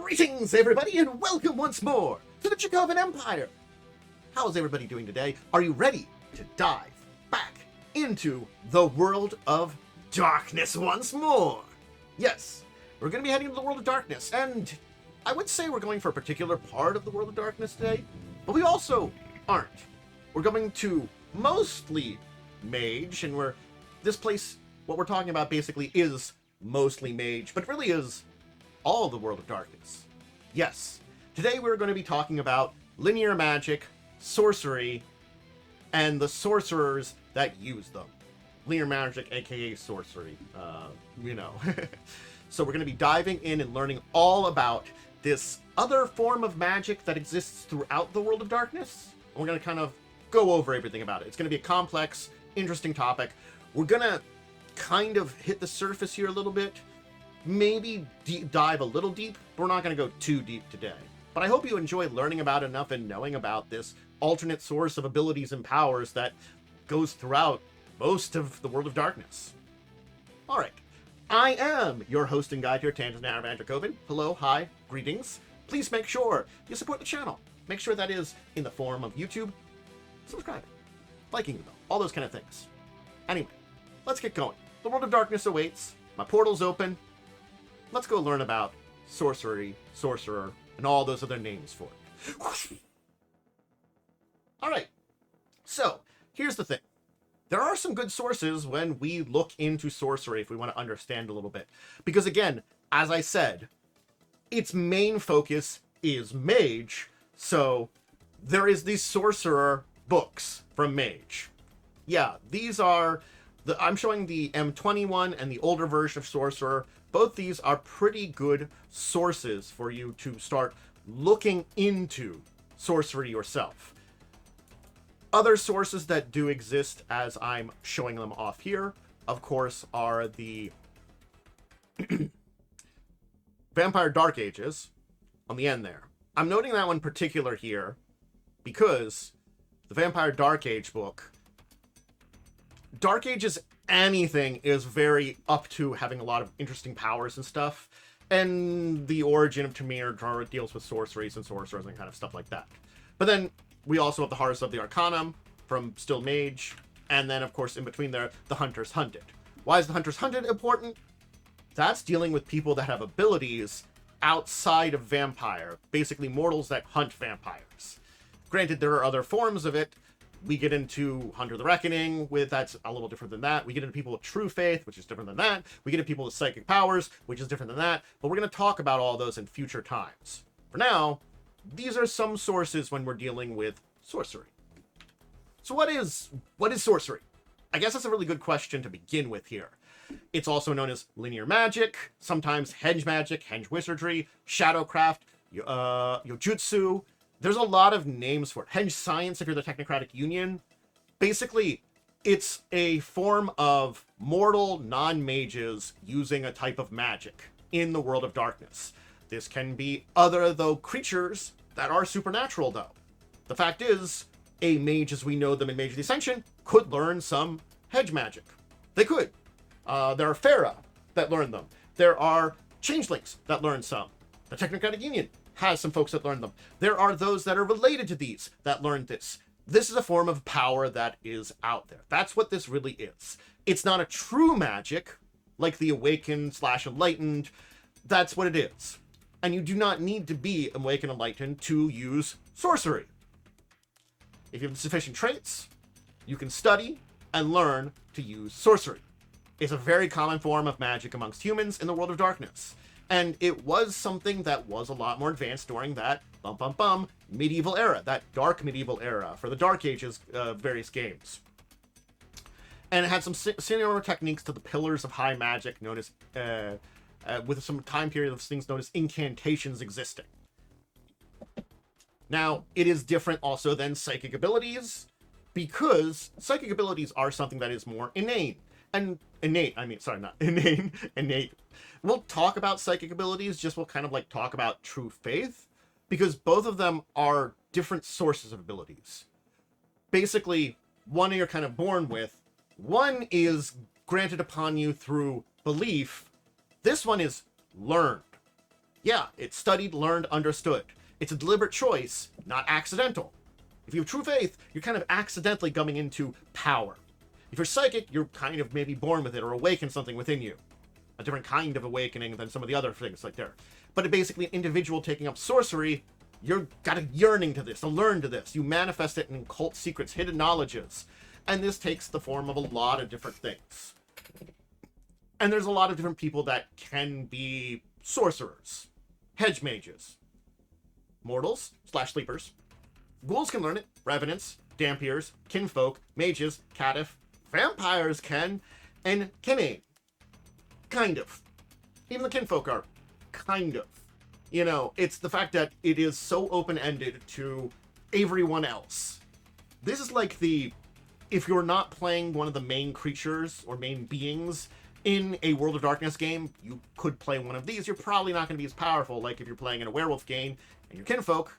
Greetings, everybody, and welcome once more to the Dracovin Empire. How's everybody doing today? Are you ready to dive back into the world of darkness once more? Yes, we're going to be heading to the world of darkness, and I would say we're going for a particular part of the world of darkness today, but we also aren't. We're going to mostly Mage, and this place, what we're talking about basically is mostly Mage, but it really is all the world of darkness. Yes, today we're going to be talking about linear magic, sorcery, and the sorcerers that use them. Linear magic, aka sorcery, So we're going to be diving in and learning all about this other form of magic that exists throughout the world of darkness. And we're going to kind of go over everything about it. It's going to be a complex, interesting topic. We're going to kind of hit the surface here a little bit. Maybe dive a little deep, but we're not going to go too deep today. But I hope you enjoy learning about enough and knowing about this alternate source of abilities and powers that goes throughout most of the world of darkness. Alright, I am your host and guide here, Dracovin. Hello, hi, greetings. Please make sure you support the channel. Make sure that is in the form of YouTube, subscribing, liking, all those kind of things. Anyway, let's get going. The world of darkness awaits. My portal's open. Let's go learn about sorcery, sorcerer, and all those other names for it. Alright, so here's the thing. There are some good sources when we look into sorcery if we want to understand a little bit. Because again, as I said, its main focus is Mage, so there is these sorcerer books from Mage. Yeah, these are... I'm showing the M21 and the older version of Sorcerer. Both these are pretty good sources for you to start looking into sorcery yourself. Other sources that do exist, as I'm showing them off here, of course, are the Vampire Dark Ages on the end there. I'm noting that one particular here because the Vampire Dark Age book, Dark Ages anything is very up to having a lot of interesting powers and stuff, and the origin of Tamir deals with sorceries and sorcerers and kind of stuff like that. But then we also have the Horrors of the Arcanum from still Mage, and then of course in between there, the Hunters Hunted. Why is the Hunters Hunted important? That's dealing with people that have abilities outside of vampire, basically mortals that hunt vampires. Granted, there are other forms of it. We get into Hunter the Reckoning, that's a little different than that. We get into people with true faith, which is different than that. We get into people with psychic powers, which is different than that. But we're going to talk about all those in future times. For now, these are some sources when we're dealing with sorcery. So what is sorcery? I guess that's a really good question to begin with here. It's also known as linear magic, sometimes henge magic, henge wizardry, shadowcraft, yojutsu. There's a lot of names for it. Henge science, if you're the Technocratic Union. Basically, it's a form of mortal non-mages using a type of magic in the world of darkness. This can be other, though, creatures that are supernatural, though. The fact is, a mage as we know them in Mage The Ascension could learn some henge magic. They could. There are Pharaoh that learn them. There are changelings that learn some. The Technocratic Union has some folks that learn them. There are those that are related to these that learned this. This is a form of power that is out there. That's what this really is. It's not a true magic, like the Awakened / Enlightened. That's what it is. And you do not need to be Awakened Enlightened to use sorcery. If you have sufficient traits, you can study and learn to use sorcery. It's a very common form of magic amongst humans in the world of darkness. And it was something that was a lot more advanced during that medieval era, that dark medieval era for the Dark Ages various games. And it had some similar techniques to the Pillars of High Magic, known as with some time period of things known as incantations existing. Now, it is different also than psychic abilities, because psychic abilities are something that is more innate. Innate. We'll talk about psychic abilities, we'll kind of like talk about true faith, because both of them are different sources of abilities. Basically, one you're kind of born with, one is granted upon you through belief, this one is learned. Yeah, it's studied, learned, understood. It's a deliberate choice, not accidental. If you have true faith, you're kind of accidentally coming into power. If you're psychic, you're kind of maybe born with it or awaken something within you. A different kind of awakening than some of the other things like there. But basically, an individual taking up sorcery, you've got a yearning to this, to learn to this. You manifest it in occult secrets, hidden knowledges. And this takes the form of a lot of different things. And there's a lot of different people that can be sorcerers, hedge mages, mortals / sleepers. Ghouls can learn it, revenants, dampiers, kinfolk, mages, caitiff, vampires can, and kinane. Kind of. Even the kinfolk are kind of. You know, it's the fact that it is so open-ended to everyone else. This is like if you're not playing one of the main creatures or main beings in a World of Darkness game, you could play one of these. You're probably not going to be as powerful, like if you're playing in a werewolf game and you're kinfolk.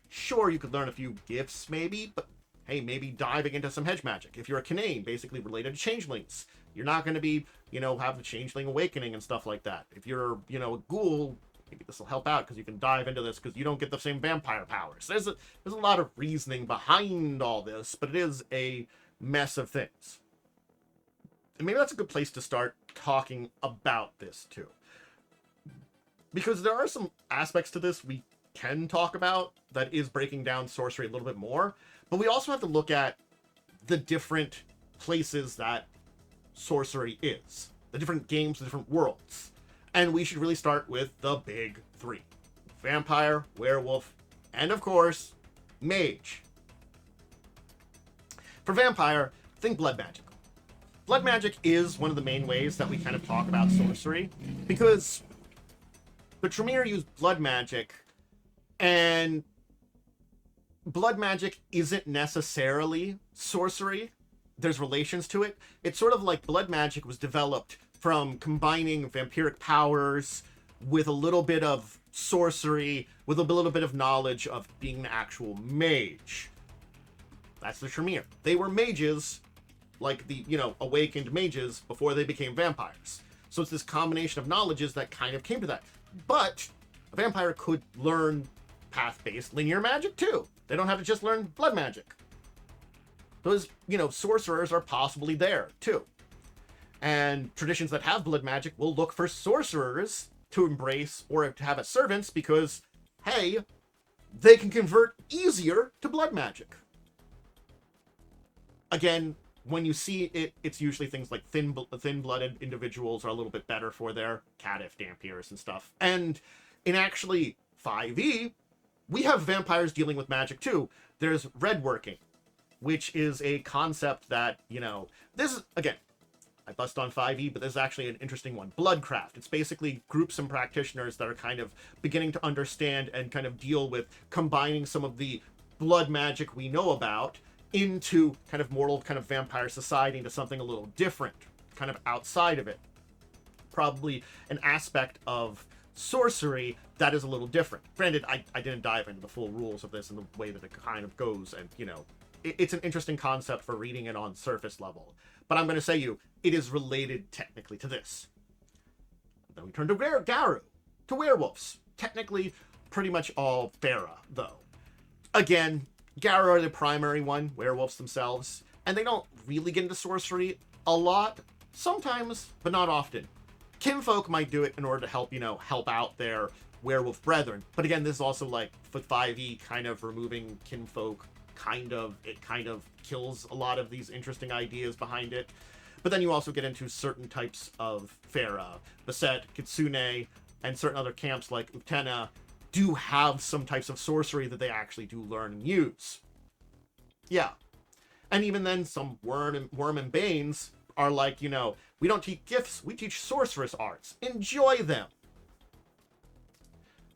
Sure, you could learn a few gifts, maybe, but hey, maybe diving into some hedge magic. If you're a kinane, basically related to changelings, you're not going to be, have the changeling awakening and stuff like that. If you're, a ghoul, maybe this will help out because you can dive into this because you don't get the same vampire powers. There's a lot of reasoning behind all this, but it is a mess of things. And maybe that's a good place to start talking about this too. Because there are some aspects to this we can talk about that is breaking down sorcery a little bit more, but we also have to look at the different places that sorcery is, the different games, the different worlds. And we should really start with the big three: vampire, werewolf, and of course, mage. For vampire, think blood magic. Blood magic is one of the main ways that we kind of talk about sorcery, because the Tremere use blood magic, and blood magic isn't necessarily sorcery. There's relations to it. It's sort of like blood magic was developed from combining vampiric powers with a little bit of sorcery, with a little bit of knowledge of being an actual mage. That's the Tremere. They were mages, like the, awakened mages before they became vampires. So it's this combination of knowledges that kind of came to that. But a vampire could learn path-based linear magic too. They don't have to just learn blood magic. Those, sorcerers are possibly there too. And traditions that have blood magic will look for sorcerers to embrace or to have as servants because, hey, they can convert easier to blood magic. Again, when you see it, it's usually things like thin-blooded individuals are a little bit better for their caitiff, dampiers, and stuff. And in actually 5e, we have vampires dealing with magic too. There's red working, which is a concept that, this is, again, I bust on 5e, but this is actually an interesting one. Bloodcraft. It's basically groups and practitioners that are kind of beginning to understand and kind of deal with combining some of the blood magic we know about into kind of mortal kind of vampire society, into something a little different, kind of outside of it. Probably an aspect of sorcery that is a little different. Granted, I didn't dive into the full rules of this and the way that it kind of goes, and, it's an interesting concept for reading it on surface level. But I'm going to say it is related technically to this. Then we turn to Garu, to werewolves. Technically, pretty much all Farah, though. Again, Garu are the primary one, werewolves themselves, and they don't really get into sorcery a lot. Sometimes, but not often. Kinfolk might do it in order to help, help out their werewolf brethren. But again, this is also like, for 5e, kind of removing kinfolk. It kind of kills a lot of these interesting ideas behind it. But then you also get into certain types of Farah, Beset, Kitsune, and certain other camps like Utena do have some types of sorcery that they actually do learn and use. Yeah. And even then, some Worm and Banes are like, we don't teach gifts, we teach sorceress arts. Enjoy them.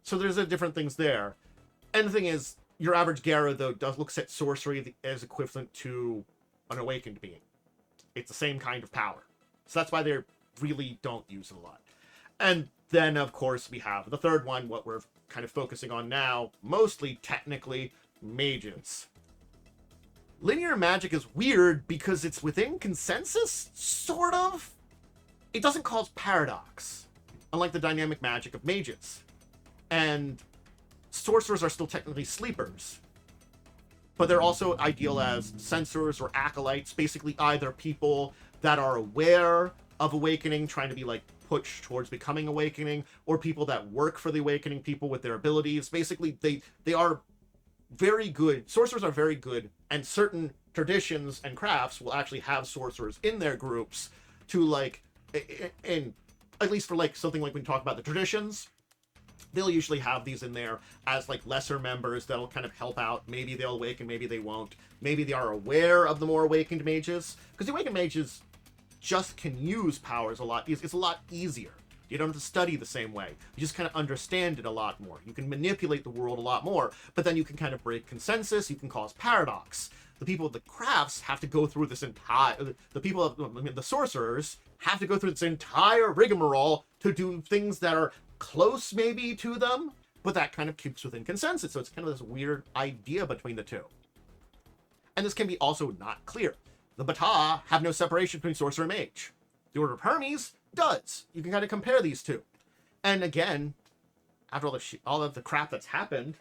So there's different things there. And the thing is, your average Garu, though, looks at sorcery as equivalent to an awakened being. It's the same kind of power. So that's why they really don't use it a lot. And then, of course, we have the third one, what we're kind of focusing on now, mostly technically, mages. Linear magic is weird because it's within consensus, sort of. It doesn't cause paradox, unlike the dynamic magic of mages. And sorcerers are still technically sleepers, but they're also ideal as censors or acolytes, basically either people that are aware of awakening, trying to be like pushed towards becoming awakening, or people that work for the awakening people with their abilities. Basically, they are very good. Sorcerers are very good, and certain traditions and crafts will actually have sorcerers in their groups to like, and at least for like something like when we talk about the traditions, they'll usually have these in there as like lesser members that'll kind of help out. Maybe they'll awaken, maybe they won't. Maybe they are aware of the more awakened mages, because the awakened mages just can use powers a lot. It's a lot easier. You don't have to study the same way. You just kind of understand it a lot more. You can manipulate the world a lot more, but then you can kind of break consensus. You can cause paradox. The people with the crafts have to go through this entire... the sorcerers have to go through this entire rigmarole to do things that are close maybe to them, but that kind of keeps within consensus. So it's kind of this weird idea between the two. And this can be also not clear. The Bata have no separation between sorcerer and mage. The Order of Hermes does. You can kind of compare these two. And again, after all of the crap that's happened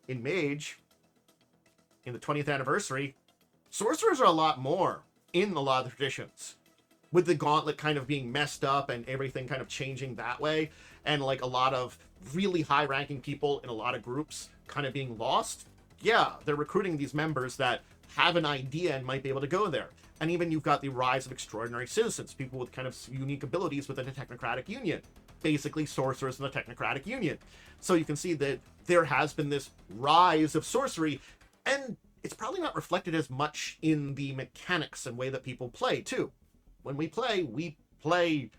in Mage, in the 20th anniversary, sorcerers are a lot more in a lot of the traditions. With the gauntlet kind of being messed up and everything kind of changing that way, and like a lot of really high-ranking people in a lot of groups kind of being lost, yeah, they're recruiting these members that have an idea and might be able to go there. And even you've got the rise of extraordinary citizens, people with kind of unique abilities within a technocratic union. Basically, sorcerers in the technocratic union. So you can see that there has been this rise of sorcery, and it's probably not reflected as much in the mechanics and way that people play, too. When we play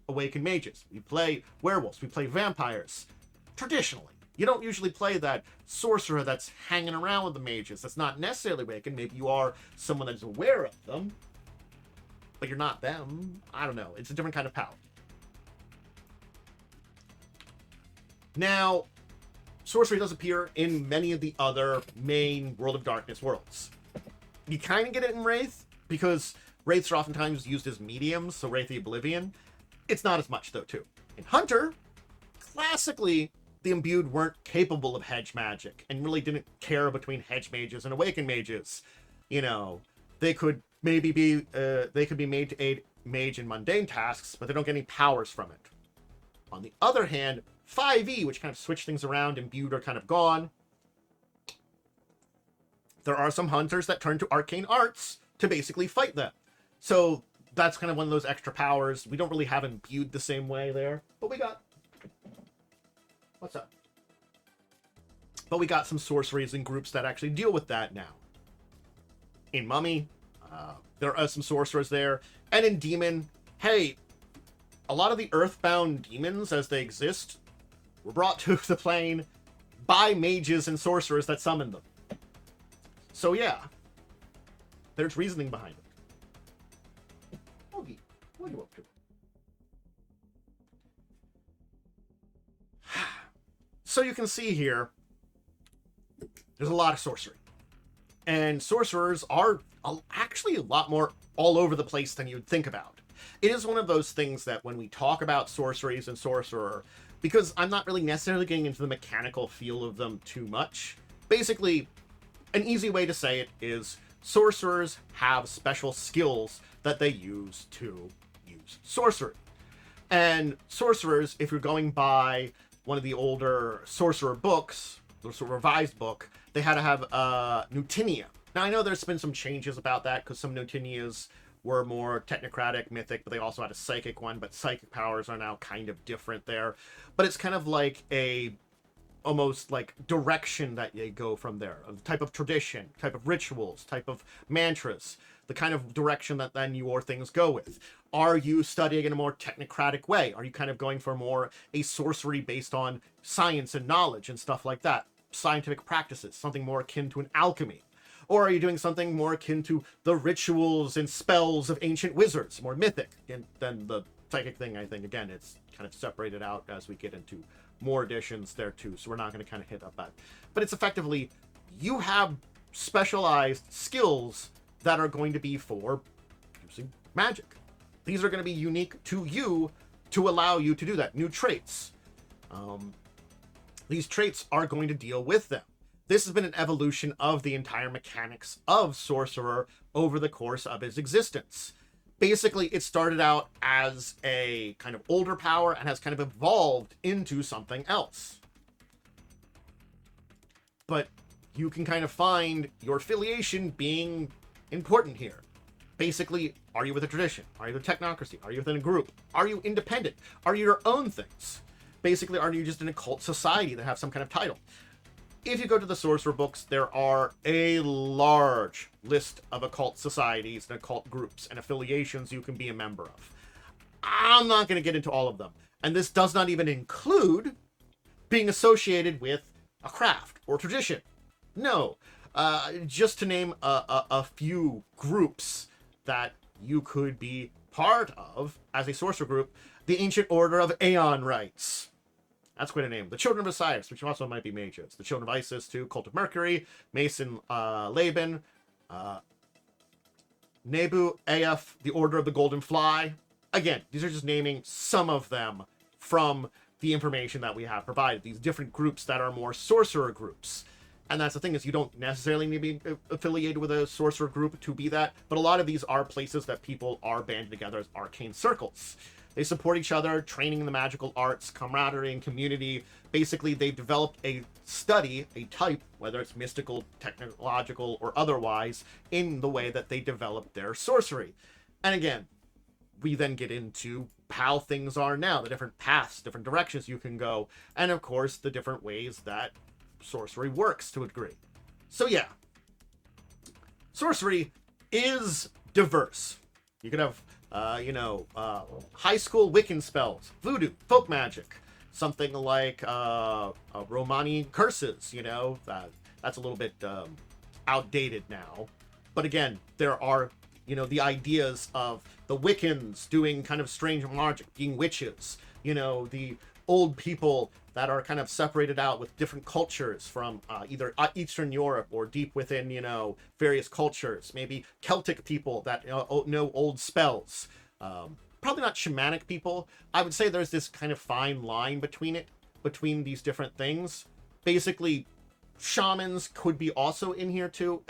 awakened mages, we play werewolves, we play vampires. Traditionally, you don't usually play that sorcerer that's hanging around with the mages. That's not necessarily awakened. Maybe you are someone that's aware of them, but you're not them. I don't know. It's a different kind of power. Now, sorcery does appear in many of the other main World of Darkness worlds. You kind of get it in Wraith, because Wraiths are oftentimes used as mediums, so Wraith the Oblivion. It's not as much, though, too. In Hunter, classically, the Imbued weren't capable of hedge magic, and really didn't care between hedge mages and awakened mages. You know, they could maybe be, they could be made to aid mage in mundane tasks, but they don't get any powers from it. On the other hand, 5e, which kind of switch things around, Imbued are kind of gone. There are some hunters that turn to arcane arts to basically fight them. So that's kind of one of those extra powers. We don't really have Imbued the same way there, but we got... What's up? But we got some sorceries and groups that actually deal with that now. In Mummy, there are some sorcerers there. And in Demon, hey, a lot of the earthbound demons as they exist were brought to the plane by mages and sorcerers that summoned them. So yeah, there's reasoning behind it. Ogie, what are you up to? So you can see here, there's a lot of sorcery. And sorcerers are actually a lot more all over the place than you'd think about. It is one of those things that when we talk about sorceries and sorcerer, because I'm not really necessarily getting into the mechanical feel of them too much, basically, an easy way to say it is sorcerers have special skills that they use to use sorcery. And sorcerers, if you're going by one of the older sorcerer books, the sort of revised book, they had to have Nutinia. Now, I know there's been some changes about that, because some Nutinias were more technocratic, mythic, but they also had a psychic one, but psychic powers are now kind of different there. But it's kind of like a almost like direction that you go from there, a type of tradition, type of rituals, type of mantras, the kind of direction that then your things go with. Are you studying in a more technocratic way? Are you kind of going for more a sorcery based on science and knowledge and stuff like that? Scientific practices, something more akin to an alchemy? Or are you doing something more akin to the rituals and spells of ancient wizards, more mythic? And then the psychic thing, I think, again, it's kind of separated out as we get into more editions there too, so we're not going to kind of hit up that. But it's effectively, you have specialized skills that are going to be for using magic. These are going to be unique to you to allow you to do that. New traits. these traits are going to deal with them. This has been an evolution of the entire mechanics of Sorcerer over the course of its existence. Basically, it started out as a kind of older power and has kind of evolved into something else. But you can kind of find your affiliation being important here. Basically, are you with a tradition? Are you with a technocracy? Are you within a group? Are you independent? Are you your own things? Basically, are you just in a cult society that have some kind of title? If you go to the Sorcerer books, there are a large list of occult societies and occult groups and affiliations you can be a member of. I'm not going to get into all of them. And this does not even include being associated with a craft or tradition. No. Just to name a few groups that you could be part of as a Sorcerer group, the Ancient Order of Aeon Rites. That's quite a name. The Children of Osiris, which also might be mages. The Children of Isis, too. Cult of Mercury. Mason Laban. Nebu Af, the Order of the Golden Fly. Again, these are just naming some of them from the information that we have provided. These different groups that are more Sorcerer groups. And that's the thing, is you don't necessarily need to be affiliated with a Sorcerer group to be that. But a lot of these are places that people are banded together as arcane circles. They support each other, training in the magical arts, camaraderie, and community. Basically, they've developed a study, a type, whether it's mystical, technological, or otherwise, in the way that they develop their sorcery. And again, we then get into how things are now, the different paths, different directions you can go, and of course, the different ways that sorcery works to a degree. So yeah, sorcery is diverse. You could have high school Wiccan spells, voodoo, folk magic, something like Romani curses, that's a little bit outdated now. But again, there are, the ideas of the Wiccans doing kind of strange magic, being witches, the old people that are kind of separated out with different cultures from either Eastern Europe or deep within, various cultures. Maybe Celtic people that know old spells. Probably not shamanic people. I would say there's this kind of fine line between these different things. Basically, shamans could be also in here too.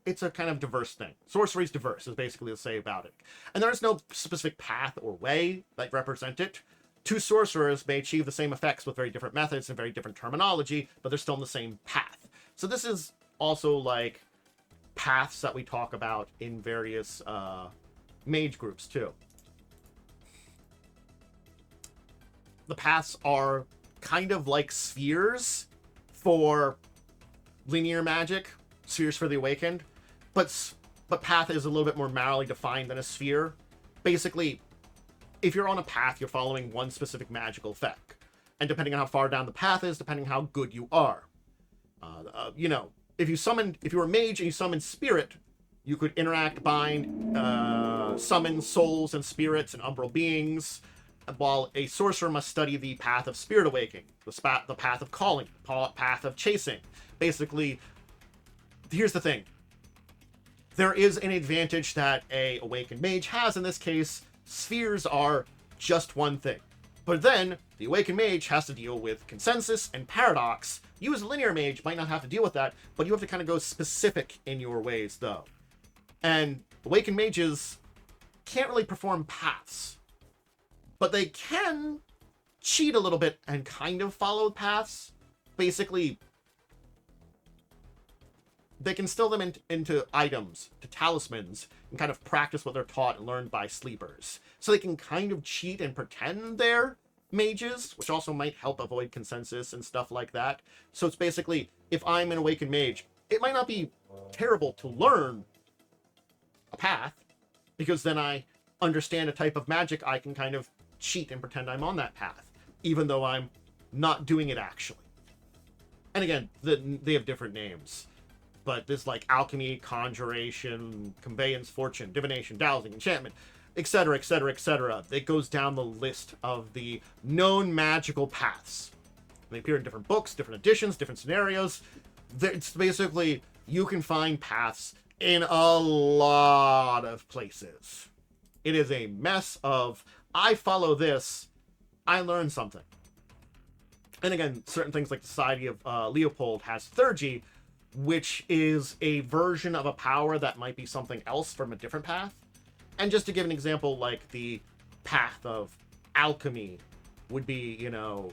It's a kind of diverse thing. Sorcery's diverse is basically to say about it. And there's no specific path or way that represent it. Two sorcerers may achieve the same effects with very different methods and very different terminology, but they're still in the same path. So this is also like paths that we talk about in various mage groups too. The paths are kind of like spheres for linear magic, spheres for the awakened, but path is a little bit more narrowly defined than a sphere. Basically, if you're on a path, you're following one specific magical effect. And depending on how far down the path is, depending on how good you are. If you're a mage and you summon spirit, you could interact, bind, summon souls and spirits and umbral beings, while a sorcerer must study the path of spirit awakening, the path of calling, the path of chasing. Basically, here's the thing. There is an advantage that a awakened mage has in this case. Spheres are just one thing. But then, the awakened mage has to deal with consensus and paradox. You as a linear mage might not have to deal with that, but you have to kind of go specific in your ways, though. And awakened mages can't really perform paths. But they can cheat a little bit and kind of follow paths. Basically, they can still them into items, to talismans, and kind of practice what they're taught and learned by sleepers. So they can kind of cheat and pretend they're mages, which also might help avoid consensus and stuff like that. So it's basically, if I'm an awakened mage, it might not be terrible to learn a path, because then I understand a type of magic, I can kind of cheat and pretend I'm on that path, even though I'm not doing it actually. And again, they have different names. But there's like alchemy, conjuration, conveyance, fortune, divination, dowsing, enchantment, etc., etc., etc. It goes down the list of the known magical paths. They appear in different books, different editions, different scenarios. It's basically, you can find paths in a lot of places. It is a mess of, I follow this, I learn something. And again, certain things like the Society of Leopold has Theurgy, which is a version of a power that might be something else from a different path. And just to give an example, like the path of alchemy would be, you know,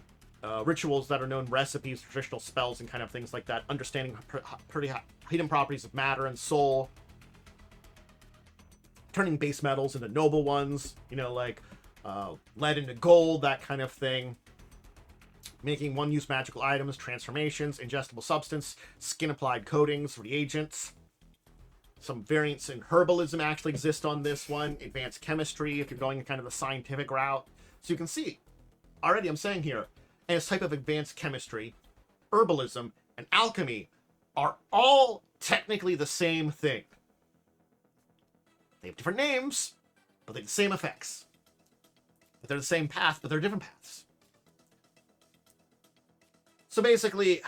rituals that are known recipes, traditional spells, and kind of things like that. Understanding pretty hidden properties of matter and soul. Turning base metals into noble ones, you know, like lead into gold, that kind of thing. Making one-use magical items, transformations, ingestible substance, skin-applied coatings, reagents. Some variants in herbalism actually exist on this one. Advanced chemistry, if you're going kind of the scientific route. So you can see, already I'm saying here, and this type of advanced chemistry, herbalism, and alchemy are all technically the same thing. They have different names, but they have the same effects. But they're the same path, but they're different paths. So basically,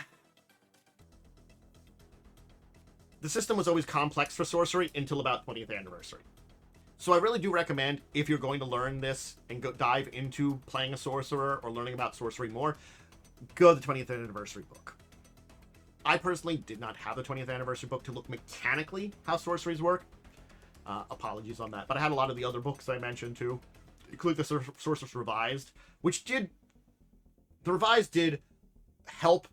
the system was always complex for sorcery until about 20th anniversary. So I really do recommend, if you're going to learn this and go dive into playing a sorcerer or learning about sorcery more, go to the 20th anniversary book. I personally did not have the 20th anniversary book to look mechanically how sorceries work. Apologies on that. But I had a lot of the other books I mentioned too, including the Sorcerer's Revised, which did... The Revised did help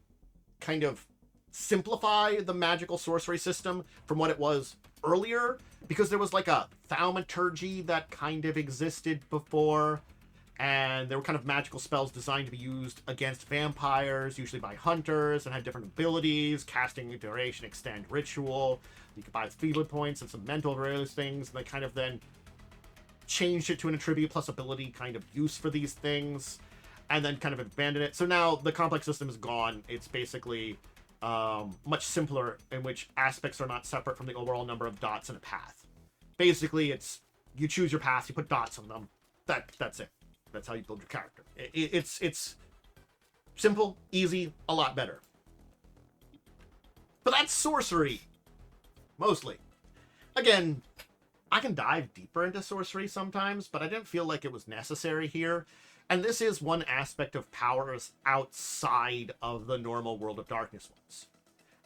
kind of simplify the magical sorcery system from what it was earlier, because there was like a thaumaturgy that kind of existed before, and there were kind of magical spells designed to be used against vampires, usually by hunters, and had different abilities, casting, duration, extend, ritual. You could buy feeble points and some mental various things, and they kind of then changed it to an attribute plus ability kind of use for these things, and then kind of abandoned it. So now the complex system is gone. It's basically much simpler, in which aspects are not separate from the overall number of dots in a path. Basically, it's you choose your paths, you put dots on them. That's it. That's how you build your character. It's simple, easy, a lot better. But that's sorcery, mostly. Again, I can dive deeper into sorcery sometimes, but I didn't feel like it was necessary here. And this is one aspect of powers outside of the normal World of Darkness ones.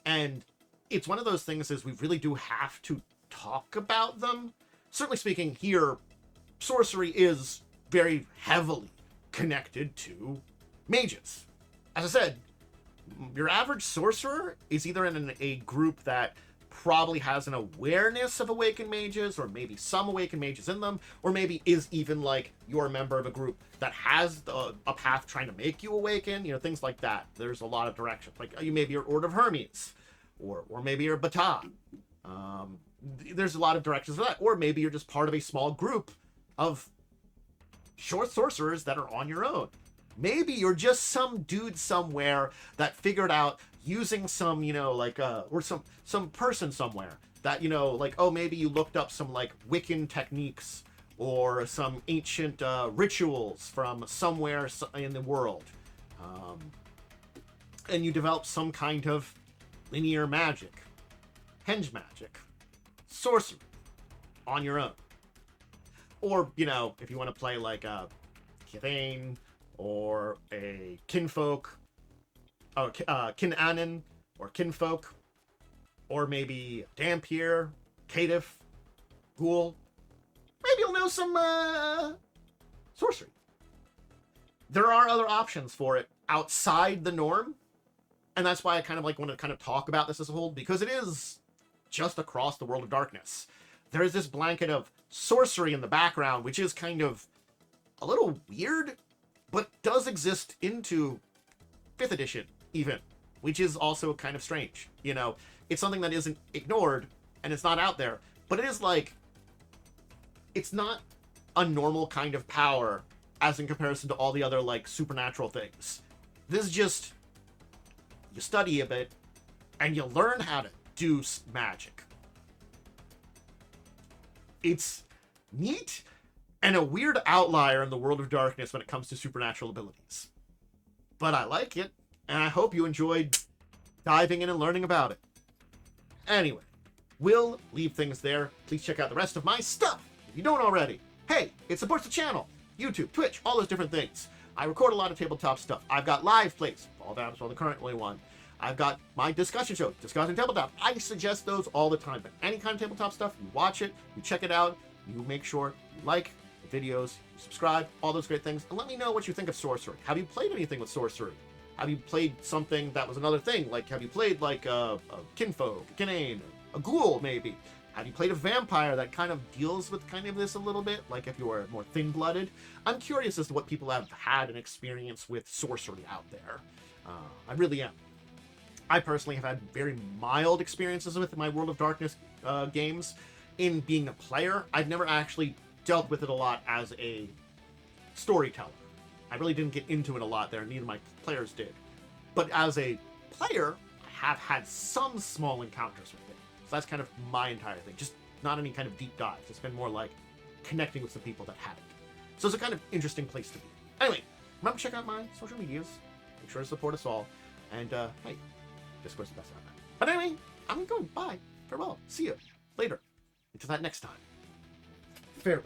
And it's one of those things is we really do have to talk about them. Certainly speaking, here, sorcery is very heavily connected to mages. As I said, your average sorcerer is either in a group that probably has an awareness of awakened mages, or maybe some awakened mages in them, or maybe is even like you're a member of a group that has a path trying to make you awaken, you know, things like that. There's a lot of directions. Like you maybe you're Order of Hermes, or maybe you're Bata. There's a lot of directions for that. Or maybe you're just part of a small group of short sorcerers that are on your own. Maybe you're just some dude somewhere that figured out using some, you know, like, or some person somewhere that, you know, like, oh, maybe you looked up some, like, Wiccan techniques or some ancient rituals from somewhere in the world. And you develop some kind of linear magic, henge magic, sorcery on your own. Or, you know, if you want to play like a Kithane or a Kinfolk, Kinanen or Kinfolk, or maybe Dampier, Caitiff, Ghoul. Maybe you'll know some sorcery. There are other options for it outside the norm, and that's why I kind of like want to kind of talk about this as a whole, because it is just across the World of Darkness. There is this blanket of sorcery in the background, which is kind of a little weird, but does exist into 5th edition even, which is also kind of strange. You know, it's something that isn't ignored and it's not out there, but it is like, it's not a normal kind of power as in comparison to all the other like supernatural things. This is just, you study a bit and you learn how to do magic. It's neat and a weird outlier in the World of Darkness when it comes to supernatural abilities. But I like it, and I hope you enjoyed diving in and learning about it. Anyway, we'll leave things there. Please check out the rest of my stuff if you don't already. Hey, it supports the channel, YouTube, Twitch, all those different things. I record a lot of tabletop stuff. I've got live plays, all that's the currently one. I've got my discussion show, Discussing Tabletop. I suggest those all the time. But any kind of tabletop stuff, you watch it, you check it out, you make sure you like the videos, you subscribe, all those great things, and let me know what you think of Sorcery. Have you played anything with Sorcery? Have you played something that was another thing? Like, have you played like a kinfolk, a kinane, a ghoul maybe? Have you played a vampire that kind of deals with kind of this a little bit? Like if you were more thin-blooded? I'm curious as to what people have had an experience with Sorcery out there. I really am. I personally have had very mild experiences with my World of Darkness games. In being a player, I've never actually dealt with it a lot as a storyteller. I really didn't get into it a lot there, neither of my players did. But as a player, I have had some small encounters with it. So that's kind of my entire thing. Just not any kind of deep dives. It's been more like connecting with some people that had it. So it's a kind of interesting place to be. Anyway, remember to check out my social medias. Make sure to support us all. And, hey, Discord's the best out there. But anyway, I'm going. Bye. Farewell. See you later. Until that next time. Farewell.